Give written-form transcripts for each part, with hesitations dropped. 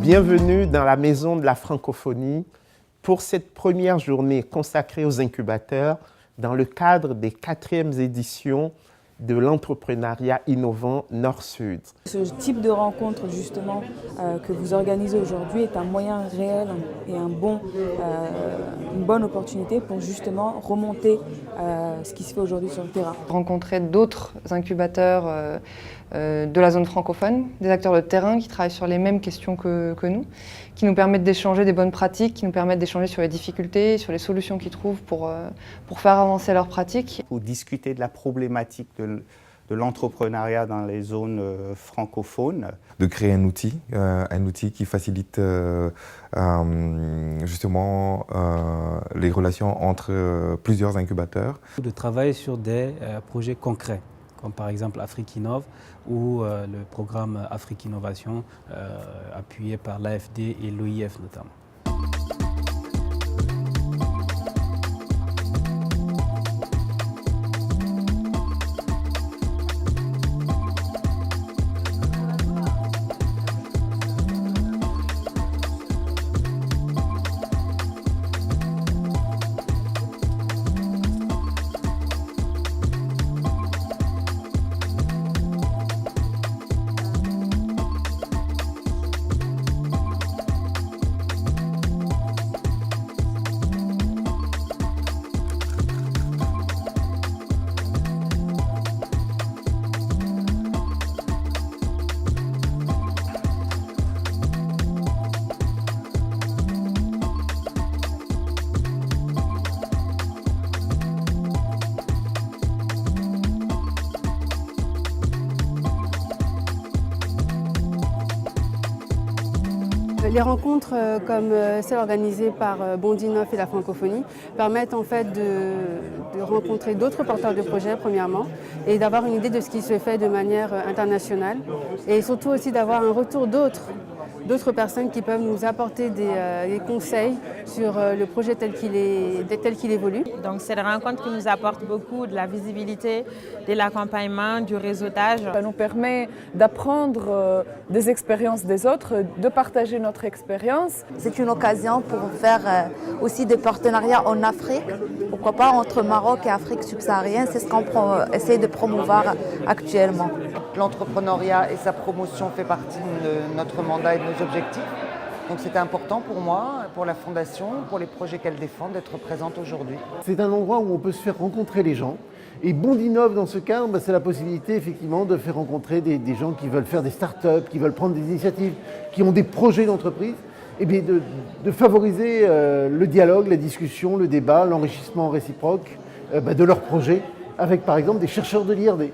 Bienvenue dans la Maison de la Francophonie pour cette première journée consacrée aux incubateurs dans le cadre des 4e éditions de l'entrepreneuriat innovant Nord-Sud. Ce type de rencontre justement que vous organisez aujourd'hui est un moyen réel et une bonne opportunité pour justement remonter ce qui se fait aujourd'hui sur le terrain. Rencontrer d'autres incubateurs de la zone francophone, des acteurs de terrain qui travaillent sur les mêmes questions que nous, qui nous permettent d'échanger des bonnes pratiques, qui nous permettent d'échanger sur les difficultés, sur les solutions qu'ils trouvent pour faire avancer leurs pratiques. Pour discuter de la problématique de l'entrepreneuriat dans les zones francophones. De créer un outil qui facilite justement les relations entre plusieurs incubateurs. De travailler sur des projets concrets, comme par exemple Afrique Innove ou le programme Afrique Innovation appuyé par l'AFD et l'OIF notamment. Les rencontres comme celle organisée par Bondinov et la Francophonie permettent en fait de rencontrer d'autres porteurs de projets premièrement et d'avoir une idée de ce qui se fait de manière internationale et surtout aussi d'avoir un retour d'autres personnes qui peuvent nous apporter des conseils sur le projet tel qu'il évolue. Donc c'est des rencontres qui nous apportent beaucoup de la visibilité, de l'accompagnement, du réseautage. Ça nous permet d'apprendre des expériences des autres, de partager notre expérience. C'est une occasion pour faire aussi des partenariats en Afrique, pourquoi pas entre Maroc et Afrique subsaharienne, c'est ce qu'on essaie de promouvoir actuellement. L'entrepreneuriat et sa promotion fait partie de notre mandat et de nos objectifs. Donc c'était important pour moi, pour la Fondation, pour les projets qu'elle défend, d'être présente aujourd'hui. C'est un endroit où on peut se faire rencontrer les gens. Et Bondinov, dans ce cadre, c'est la possibilité effectivement de faire rencontrer des gens qui veulent faire des start-up, qui veulent prendre des initiatives, qui ont des projets d'entreprise, et bien de favoriser le dialogue, la discussion, le débat, l'enrichissement réciproque de leurs projets, avec par exemple des chercheurs de l'IRD.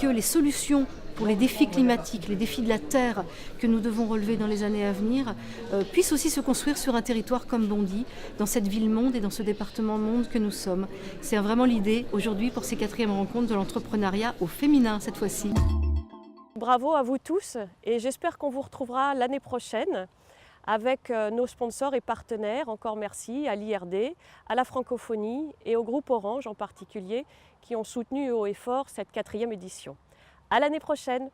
Que les solutions pour les défis climatiques, les défis de la Terre que nous devons relever dans les années à venir, puissent aussi se construire sur un territoire comme Bondy, dans cette ville-monde et dans ce département-monde que nous sommes. C'est vraiment l'idée aujourd'hui pour ces 4e rencontres de l'entrepreneuriat au féminin cette fois-ci. Bravo à vous tous et j'espère qu'on vous retrouvera l'année prochaine avec nos sponsors et partenaires. Encore merci à l'IRD, à la Francophonie et au groupe Orange en particulier qui ont soutenu haut et fort cette 4e édition. À l'année prochaine!